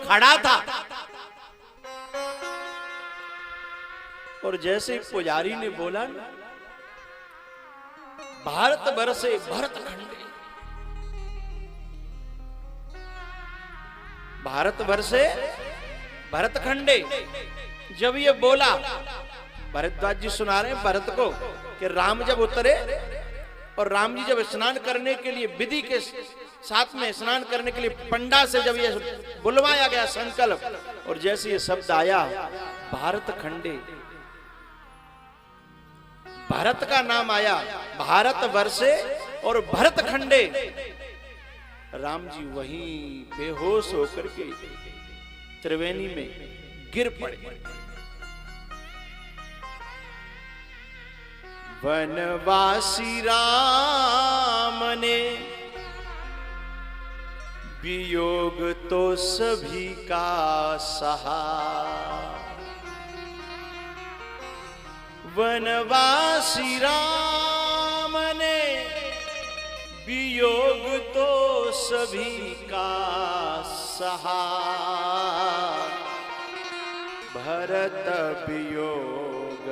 खड़ा था। और जैसे पुजारी ने बोला ना, भारत बरसे भरत खंडे, भारत वर्षे भरत खंडे, जब ये बोला, भरद्वाज जी सुना रहे हैं भरत को कि राम जब उतरे और राम जी जब स्नान करने के लिए विधि के साथ में स्नान करने के लिए पंडा से जब ये बुलवाया गया संकल्प, और जैसे ये शब्द आया भारत खंडे, भारत का नाम आया, भारत वर्षे और भरत खंडे, राम जी वहीं बेहोश होकर के त्रिवेणी में गिर पड़े। वनवासी राम ने वियोग तो सभी का सहा, वनवासी राम ने वियोग तो सभी का सहा, भरत वियोग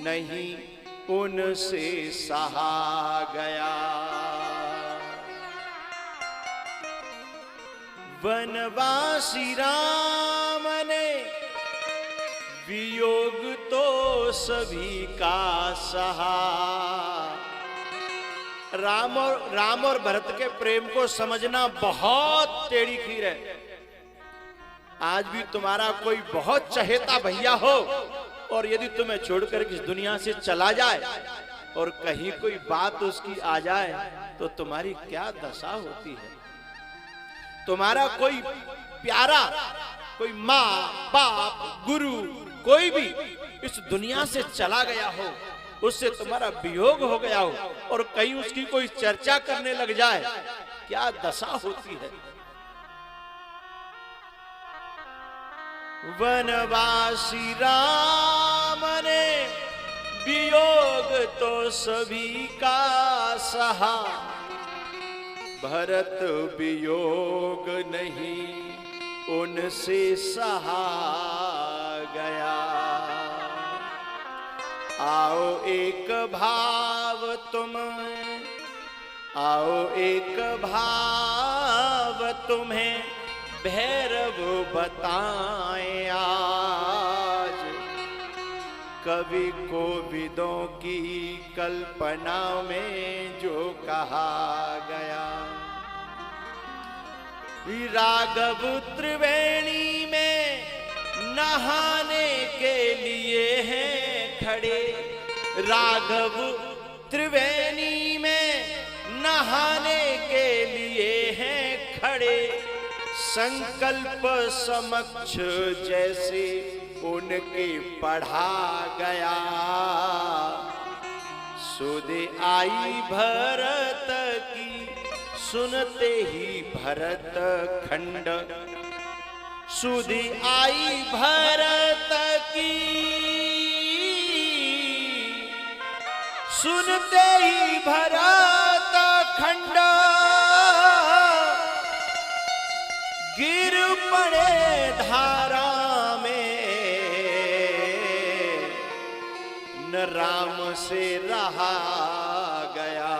नहीं उनसे सहा गया। वनवासी राम ने वियोग तो सभी का सहा। राम और भरत के प्रेम को समझना बहुत टेढ़ी खीर है। आज भी तुम्हारा कोई बहुत चहेता भैया हो और यदि तुम्हें छोड़कर इस दुनिया से चला जाए और कहीं कोई बात उसकी आ जाए तो तुम्हारी क्या दशा होती है। तुम्हारा कोई प्यारा, कोई माँ बाप गुरु कोई भी इस दुनिया से चला गया हो, उससे तुम्हारा वियोग हो गया हो और कहीं उसकी कोई चर्चा करने लग जाए, क्या दशा होती है। वनवासी राम ने वियोग तो सभी का सहा, भरत वियोग नहीं उनसे सहा गया। आओ एक भाव तुम, आओ एक भाव तुम्हें भैरव बताएं आज, कवि कोविदों की कल्पना में जो कहा गया। राघव त्रिवेणी में नहाने के लिए हैं खड़े, राघव त्रिवेणी में नहाने के लिए हैं खड़े, संकल्प समक्ष जैसे उनके पढ़ा गया। सुध आई भरत की सुनते ही भरत खंड, सुध आई भरत की सुनते ही भरत खंड, गिर पड़े धारा में, न राम से रहा गया।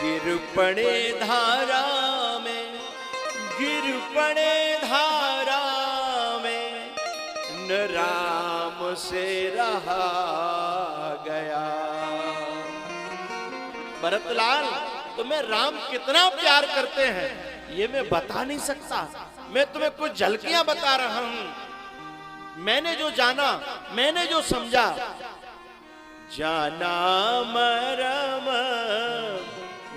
गिर पड़े धारा में, गिर पड़े धारा में, न राम से रहा गया। भरतलाल, तुम्हें राम कितना प्यार करते हैं ये मैं बता नहीं सकता। मैं तुम्हें कुछ झलकियां बता रहा हूं। मैंने जो जाना, मैंने जो समझा, जाना मरम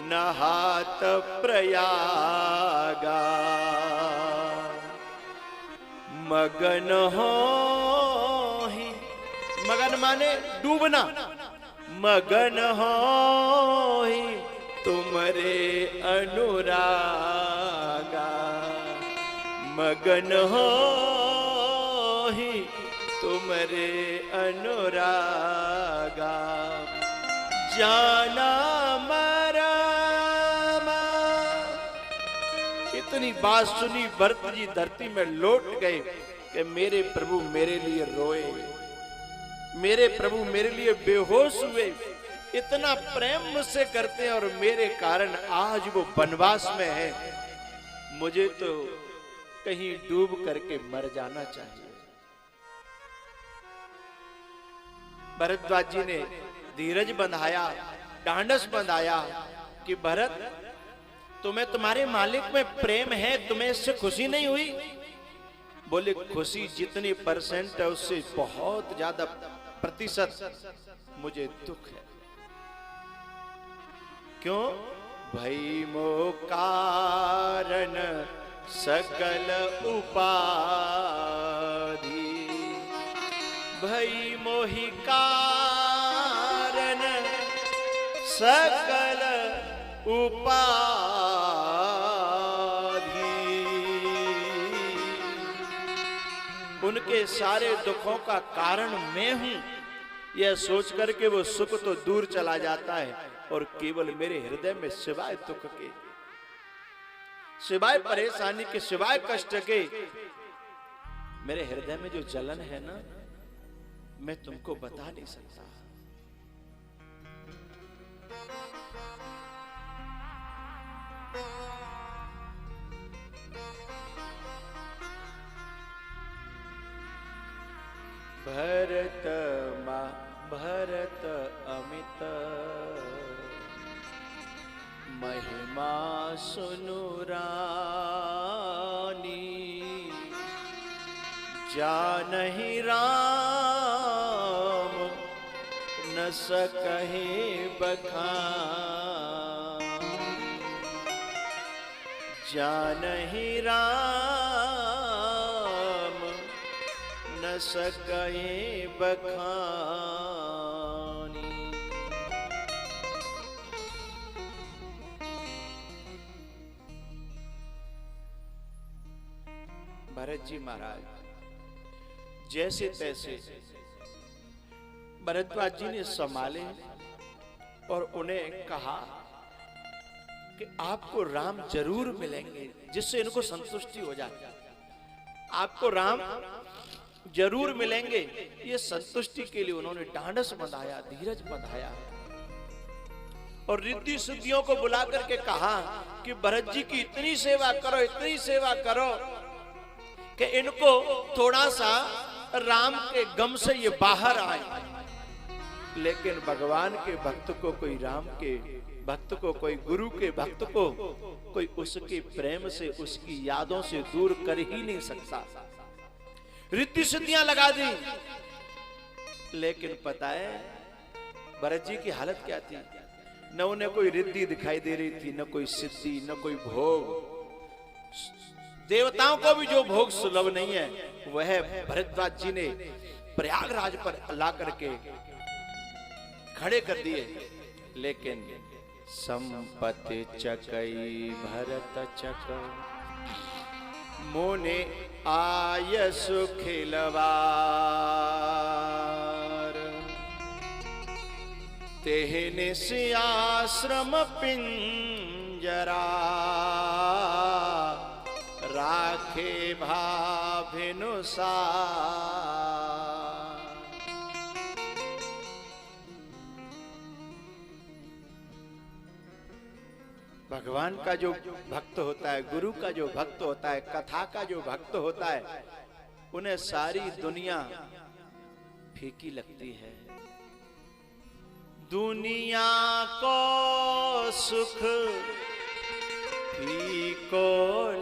नहात प्रयागा, मगन हो ही, मगन माने डूबना, मगन हो ही तुमरे अनुरागा, मगन हो ही तुमरे अनुरागा, जाना मरम। इतनी बात सुनी भरत जी धरती में लौट गए कि मेरे प्रभु मेरे लिए रोए, मेरे प्रभु मेरे लिए बेहोश हुए। इतना प्रेम मुझसे करते हैं और मेरे कारण आज वो वनवास में है। मुझे तो कहीं डूब करके मर जाना चाहिए। भरद्वाज जी ने धीरज बंधाया, ढांढस बंधाया कि भरत, तुम्हें तुम्हारे मालिक में प्रेम है, तुम्हें इससे खुशी नहीं हुई? बोले खुशी जितनी परसेंट है उससे बहुत ज्यादा प्रतिशत मुझे दुख है। क्यों? भई मो कारण सकल उपाधि, भई मोहि कारण सकल उपाधि। उनके सारे दुखों का कारण मैं हूं, यह सोच करके वो सुख तो दूर चला जाता है और केवल मेरे हृदय में सिवाय दुख के, सिवाय परेशानी के, सिवाय कष्ट के, मेरे हृदय में जो जलन है ना, मैं तुमको बता नहीं सकता। भरत अमित महिमा सुनु रानी, जानहि राम न सकहि बखान, जानहि राम न सकहि बखानी। भरत जी महाराज जैसे तैसे भरद्वाज जी ने संभाले और उन्हें कहा कि आपको राम जरूर मिलेंगे, जिससे इनको संतुष्टि हो जाती। आपको राम जरूर मिलेंगे, ये संतुष्टि के लिए उन्होंने ढांढस बंधाया, धीरज बंधाया और रिद्धि सिद्धियों को बुला करके कहा कि भरत जी की इतनी सेवा करो, इतनी सेवा करो कि इनको थोड़ा सा राम के गम से ये बाहर आए। लेकिन भगवान के भक्त को, कोई राम के भक्त को, कोई गुरु के भक्त को, कोई उसके प्रेम से, उसकी यादों से दूर कर ही नहीं सकता। रिद्धि सिद्धियां लगा दी, लेकिन पता है भरत जी की हालत क्या थी? न उन्हें कोई रिद्धि दिखाई दे रही थी, न कोई सिद्धि, न कोई भोग। देवताओं को भी जो भोग सुलभ नहीं है, वह भरद्वाज जी ने प्रयागराज पर ला करके खड़े कर दिए। लेकिन संपत्ति चकई भरत चक, मोने आय सुखिलवार, तेहने सियाश्रम पिंजरा, राखे भाभिनुसार। भगवान का जो भक्त होता है, गुरु का जो भक्त होता है, कथा का जो भक्त होता है, उन्हें सारी दुनिया फीकी लगती है। दुनिया को सुख फीको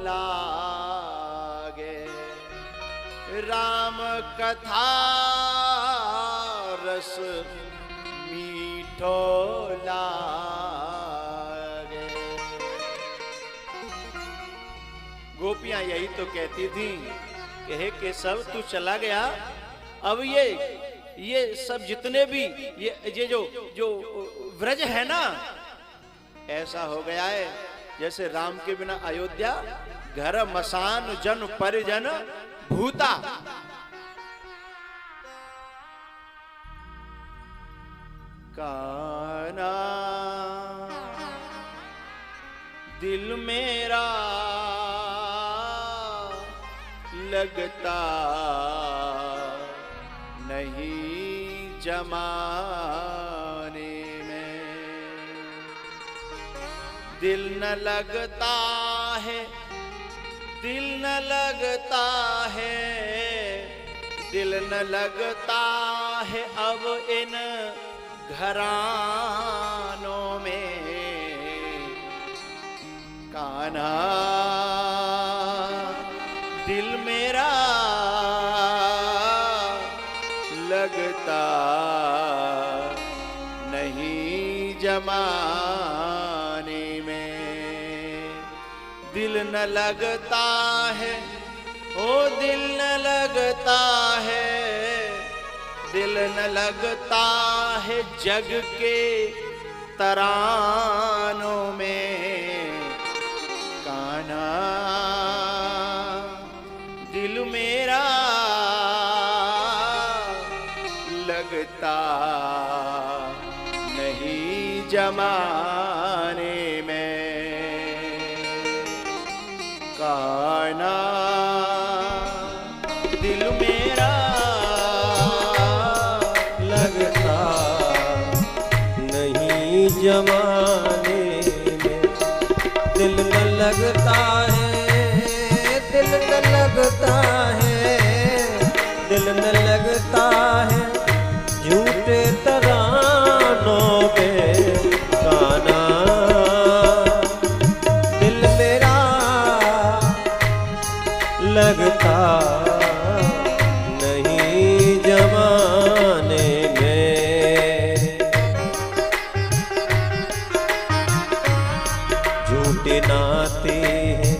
लागे, राम कथा रस मीठो लागे। गोपियां यही तो कहती थी कि हे केशव तू चला गया, अब ये सब जितने भी ये जो व्रज है ना, ऐसा हो गया है जैसे राम के बिना अयोध्या घर मसान जन परिजन भूता। काना दिल मेरा लगता नहीं जमाने में, दिल न लगता है, दिल न लगता है, दिल न लगता है अब इन घरानों में। कान्हा दिल मेरा लगता नहीं जमाने में, दिल न लगता है, ओ दिल न लगता है, दिल न लगता है जग के तरानों में। कान्हा दिल मेरा लगता नहीं जमाने में। कान्हा दिल मेरा लगता नहीं जमाने में, दिल न लगता है, दिल न लगता है, दिल न लगता है झूठे तरानों में। कान्हा दिल मेरा लगता नहीं जमाने में। झूठे नाते हैं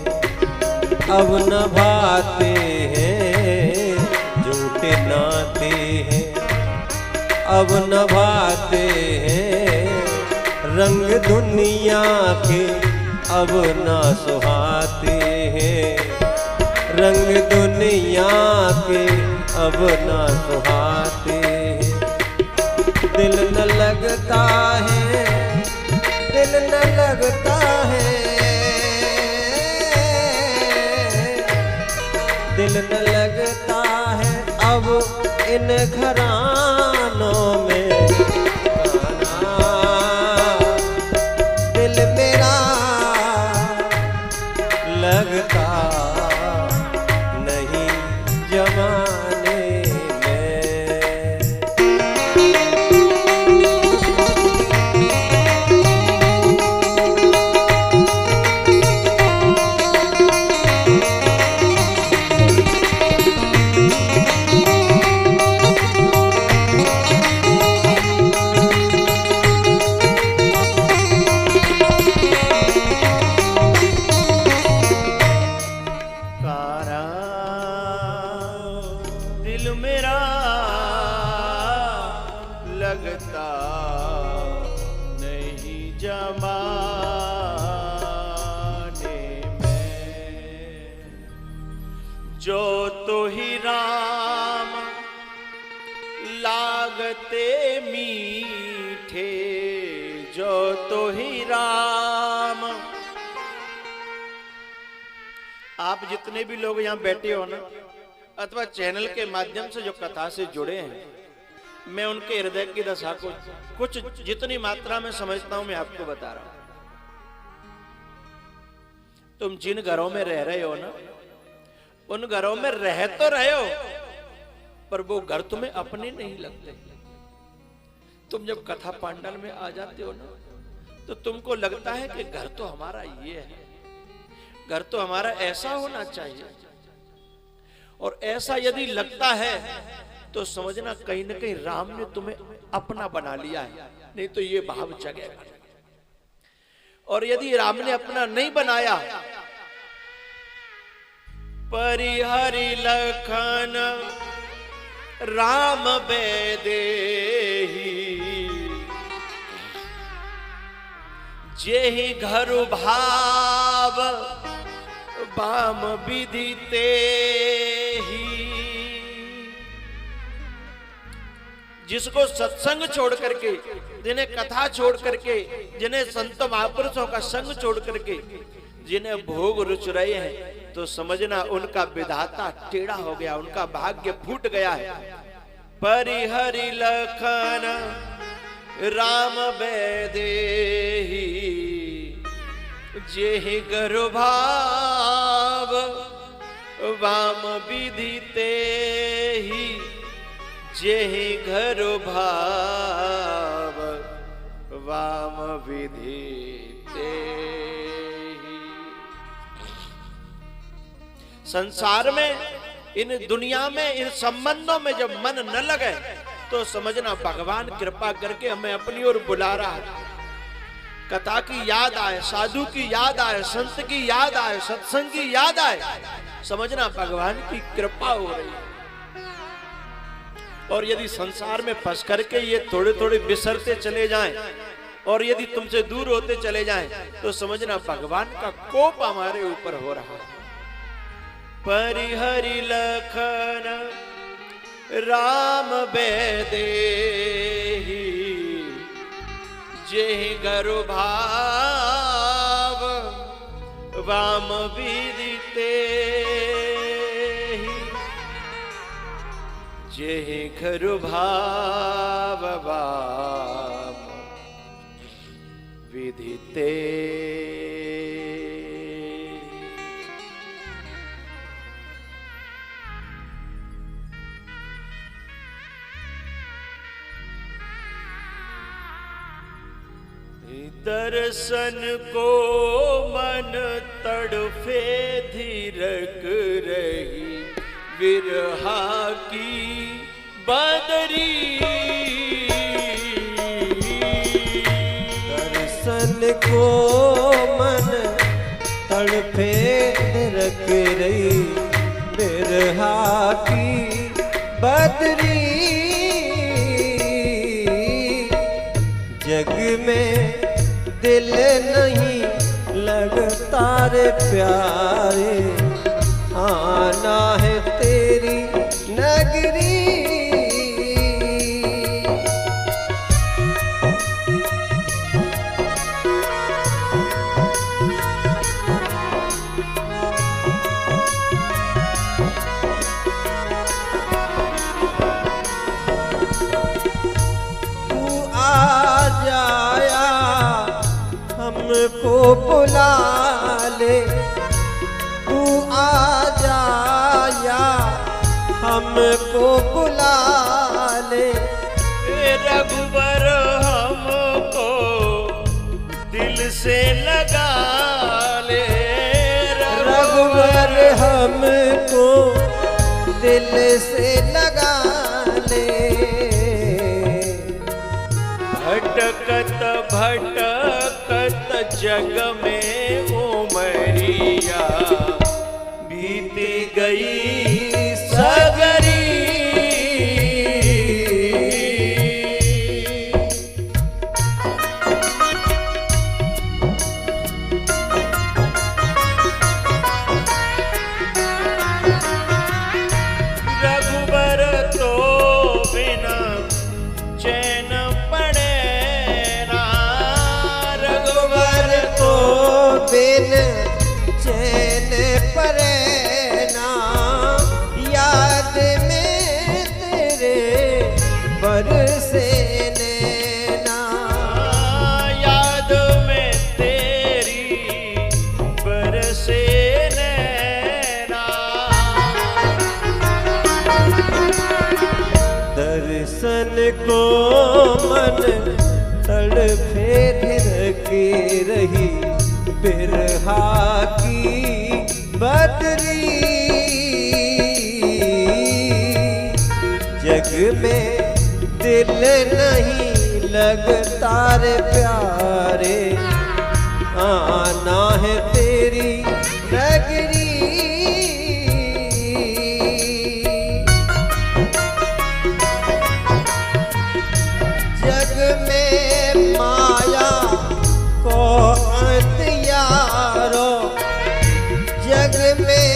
अब नभाते हैं, झूठे नाते हैं अब नभाते हैं, रंग दुनिया के अब ना सुहाते हैं, रंग दुनिया के अब ना सुहाते हैं। दिल न लगता है, दिल न लगता है, दिल न लगता है अब इन घरानों में। कान्हा दिल मेरा लगता नहीं जमाने में। दिल मेरा लगता नहीं जमाने में। जो तो ही राम लागते मीठे, जो तो ही राम। आप जितने भी लोग यहाँ बैठे हो ना, अथवा चैनल के माध्यम से जो कथा से जुड़े हैं, मैं उनके हृदय की दशा को कुछ जितनी मात्रा में समझता हूं मैं आपको बता रहा हूं। तुम जिन घरों में रह रहे हो ना, उन घरों में रह तो रहे हो, पर वो घर तुम्हें अपने नहीं लगते। तुम जब कथा पांडल में आ जाते हो ना, तो तुमको लगता है कि घर तो हमारा ये है, घर तो हमारा ऐसा होना चाहिए। और ऐसा यदि लगता है तो समझना कहीं ना कहीं राम ने तुम्हें अपना बना लिया है, नहीं तो ये भाव जगेगा। और यदि राम ने अपना नहीं बनाया, परिहरि लखन राम बेदेही, जेहि घर भाव बाम विदिते ही। जिसको सत्संग छोड़ करके, जिन्हें कथा छोड़ करके, जिन्हें संत महापुरुषों का संग छोड़ करके, जिन्हें भोग रुच रहे हैं, तो समझना उनका विधाता टेढ़ा हो गया, उनका भाग्य फूट गया है। परिहरि लखन राम बैदेही, जेहि गर्भाव वाम विधि तेहि, जेहि गर्भाव वाम विधि तेहि। संसार में, इन दुनिया में, इन संबंधों में जब मन न लगे तो समझना भगवान कृपा करके हमें अपनी ओर बुला रहा है। कथा की याद आए, साधु की याद आए, संत की याद आए, सत्संग की याद आए, समझना भगवान की कृपा हो रही है। और यदि संसार में फंस करके ये थोड़े थोड़े बिसरते चले जाएं और यदि तुमसे दूर होते चले जाएं तो समझना भगवान का कोप हमारे ऊपर हो रहा है। परिहरि लखन राम बैदेही, जेहि गर्भाव वाम विधि तेहि, जेहि गर्भाव वाम विधि तेहि। दर्शन को मन तड़फे धीरक रही, विरहा की बदरी। दर्शन को मन तड़फे धीरक रही, विरहा की बदरी। जग में दिल नहीं लगता रे प्यारे, आना है तेरी नगरी। हमको बुला ले, तू आ जाया हमको बुला ले। रघुबर हमको दिल से लगा ले, रघुबर हमको दिल से लगा ले। भटकत भटकत जग में उमरिया, बीती गई सगरी। रघुबर तो बिना चैन पड़े ना, रघुबर तो बिन चैन पड़े ना। याद में तेरे बरसे नैना, याद में तेरी बरसे नैना। दर्शन को मन तड़फे धिरकी रही, बिरहा की बदरी। जग में दिल नहीं लगता रे प्यारे, आना है तेरी नगरी। जग में माया को अंत यारो, जग में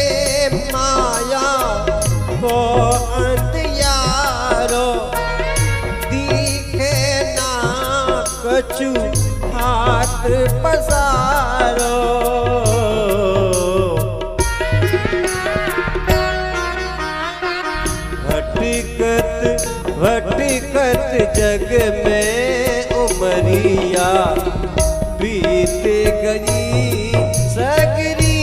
माया को अंत यारो। दिखे ना कछु हाथ पसारो, कत जग में उमरिया बीत गई सगरी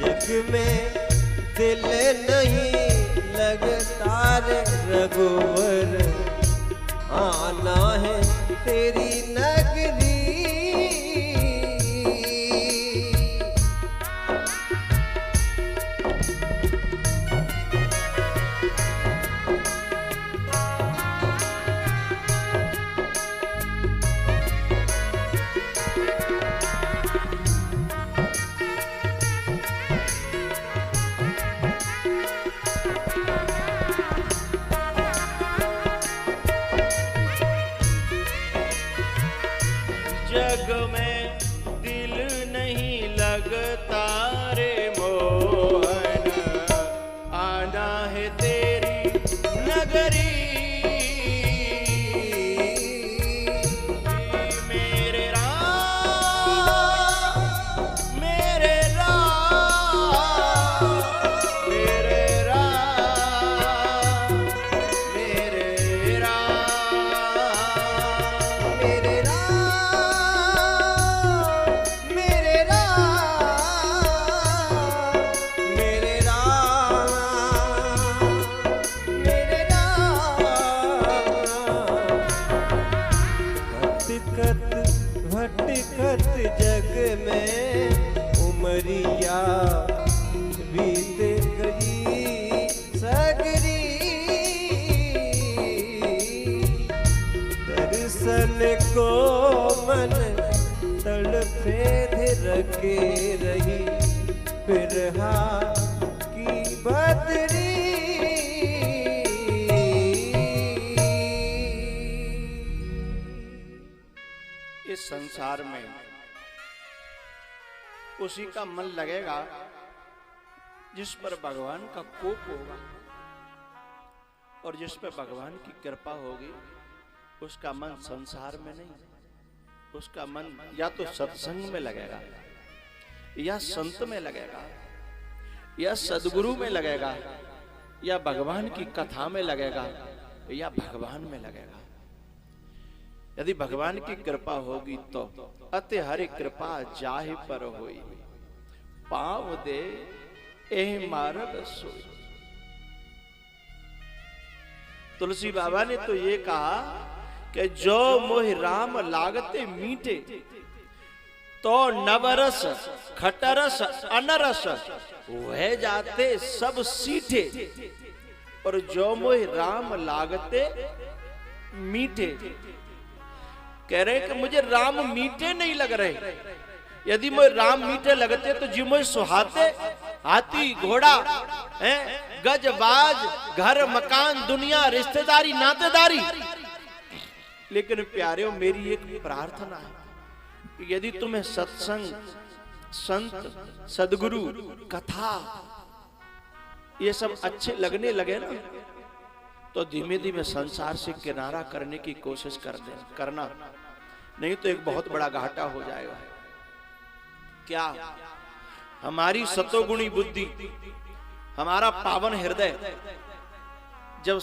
जग में दिल नहीं लगता रे रघुवर आना है तेरी नगरी जग में दिल नहीं लगता रे मोहन आना है तेरी नगरी मेरे राम मेरे राम मेरे राम मेरे राम मेरे भटकत जग में उमरिया बीत गई सगरी दर्शन को मन तड़पे रखे रही बिरहा की बदरी इस संसार में उसी का मन लगेगा जिस पर भगवान का कोप होगा और जिस पर भगवान की कृपा होगी उसका मन संसार में नहीं, उसका मन या तो सत्संग में लगेगा या संत में लगेगा या सदगुरु में लगेगा या भगवान की कथा में लगेगा या भगवान में लगेगा। यदि भगवान की कृपा होगी तो अति हरि कृपा जाहि पर होई पाव दे एह मार्ग सोई। तुलसी बाबा ने तो ये कहा कि जो मोहि राम लागते मीठे तो नवरस खटरस अनरस वह जाते सब सीठे और जो मोहि राम लागते मीठे कह रहे कि मुझे राम मीठे नहीं लग रहे, यदि मुझे राम मीठे लगते तो जी मुझे सुहाते हाथी घोड़ा हैं गजबाज घर मकान दुनिया रिश्तेदारी नातेदारी। लेकिन प्यारे मेरी एक प्रार्थना है कि यदि तुम्हें सत्संग संत सदगुरु कथा ये सब अच्छे लगने लगे ना तो धीमे धीमे संसार से किनारा करने की कोशिश करना, नहीं तो एक बहुत बड़ा घाटा हो जाएगा। क्या हमारी सतोगुणी बुद्धि हमारा पावन हृदय जब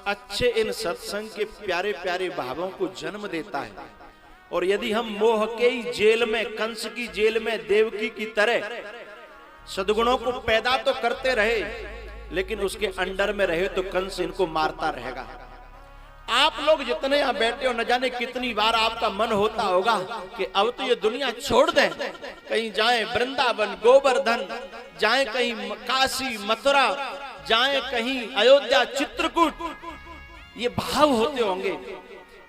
अच्छे इन सत्संग के प्यारे प्यारे भावों को जन्म देता है और यदि हम मोह के ही जेल में कंस की जेल में देवकी की तरह सद्गुणों को पैदा तो करते रहे लेकिन उसके अंडर में रहे तो कंस इनको मारता रहेगा। आप लोग जितने यहां बैठे हो न जाने कितनी बार आपका मन होता होगा कि अब तो ये दुनिया छोड़ दें, कहीं जाएं वृंदावन गोवर्धन, जाएं कहीं काशी मथुरा, जाएं कहीं अयोध्या चित्रकूट, ये भाव होते होंगे।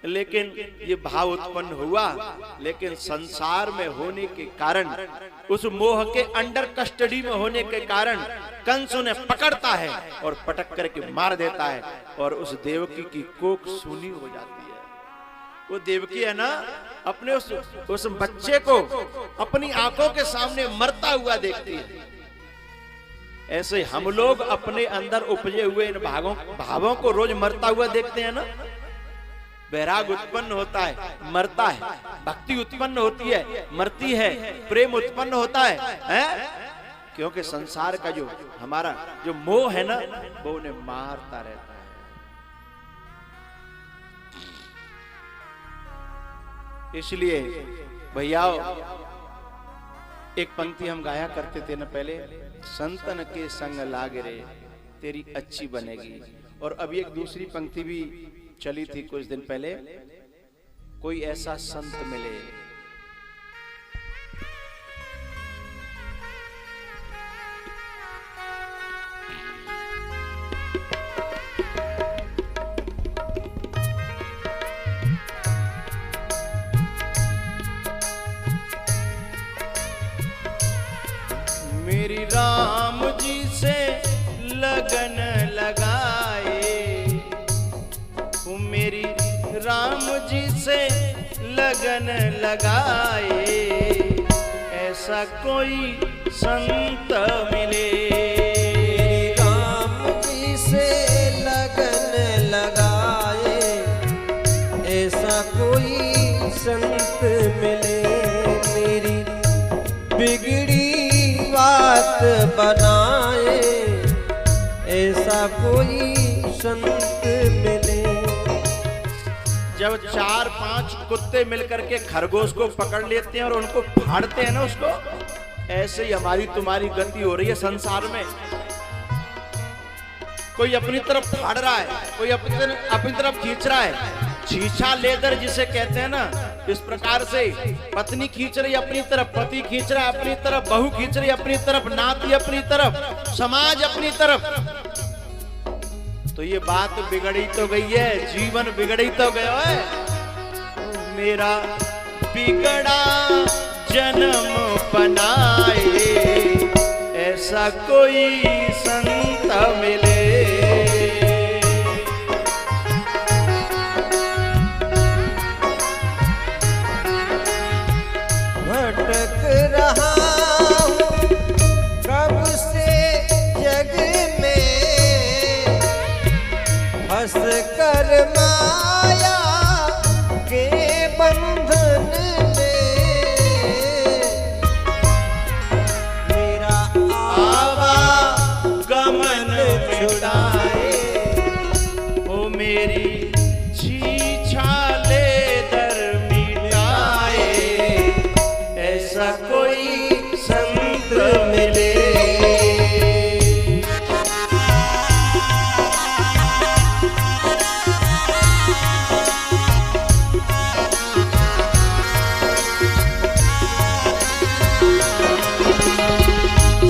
लेकिन ये भाव उत्पन्न हुआ, लेकिन संसार में होने के कारण, उस मोह के अंडर कस्टडी में होने के कारण कंस उन्हें पकड़ता है और पटक करके मार देता है, और उस देवकी की कोख सूनी हो जाती है। वो देवकी है ना, अपने उस बच्चे को अपनी आंखों के सामने मरता हुआ देखती है। ऐसे हम लोग अपने अंदर उपजे हुए इन भावों को रोज मरता हुआ देखते हैं ना। वैराग उत्पन्न होता है, मरता है, भक्ति उत्पन्न होती है, मरती है, प्रेम उत्पन्न होता है? क्योंकि संसार का जो हमारा जो मोह है ना, वो उन्हें मारता रहता है। इसलिए भैया एक पंक्ति हम गाया करते थे ना पहले, संतन के संग लाग रे तेरी अच्छी बनेगी। और अभी एक दूसरी पंक्ति भी चली थी कुछ दिन पहले, कोई ऐसा संत मिले। मेरी राम जी से लगन लगाए, मेरी राम जी से लगन लगाए, ऐसा कोई संत मिले। राम जी से लगन लगाए, ऐसा कोई संत मिले। मेरी बिगड़ी बात बनाए, ऐसा कोई संत मिले। जब 4-5 कुत्ते मिलकर के खरगोश को पकड़ लेते हैं और उनको फाड़ते हैं ना उसको, ऐसे ही हमारी तुम्हारी गति हो रही है संसार में। कोई अपनी तरफ फाड़ रहा है, कोई अपनी तरफ खींच रहा है। छीछा लेदर जिसे कहते हैं ना, इस प्रकार से पत्नी खींच रही अपनी तरफ, पति खींच रहा है अपनी तरफ, बहू खींच रही अपनी तरफ, नाती अपनी तरफ, समाज अपनी तरफ। तो ये बात बिगड़ी तो गई है, जीवन बिगड़ी तो गया है। मेरा बिगड़ा जन्म बनाए, ऐसा कोई संत मिले। भटक रहा हूँ कब से जग में, फंस कर माया के बंधन में। मेरा आवागमन छुड़ाए, ओ मेरी छीछा लेदर मिटाए, ऐसा कोई संत मिले।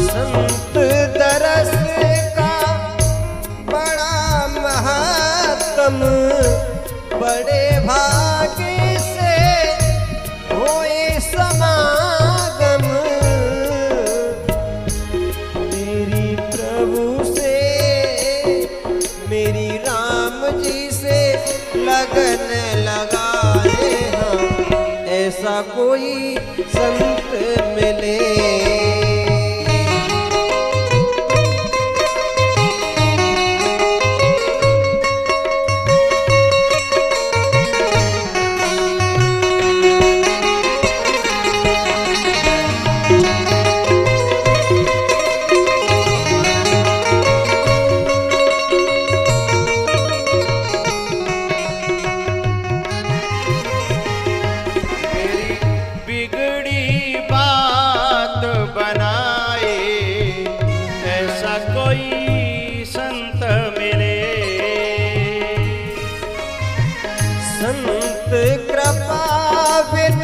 संत दरस का बड़ा महात्म, बड़े भाग्य से होए समागम। मेरी प्रभु से, मेरी राम जी से लगन लगाए हम, ऐसा कोई संत मिले। बिगड़ी बात बनाए, ऐसा कोई संत मिले। संत कृपा बिन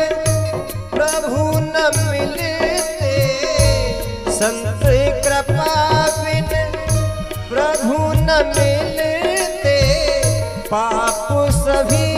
प्रभु न मिलते, संत कृपा बिन प्रभु न मिलते। पाप सभी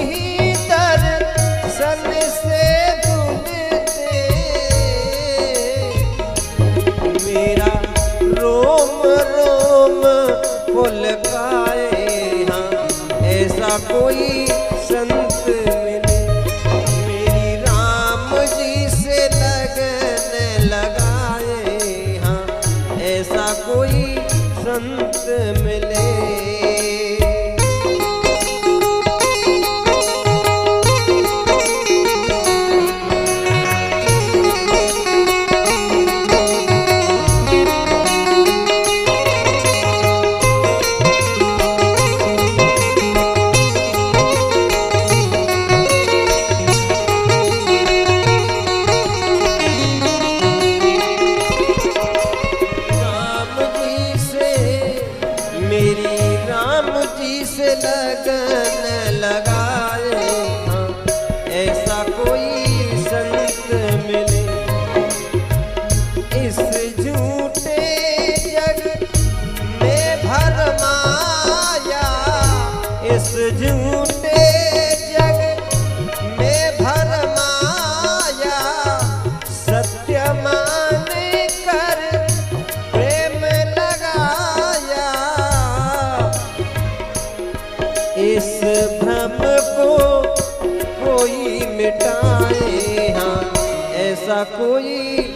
कोई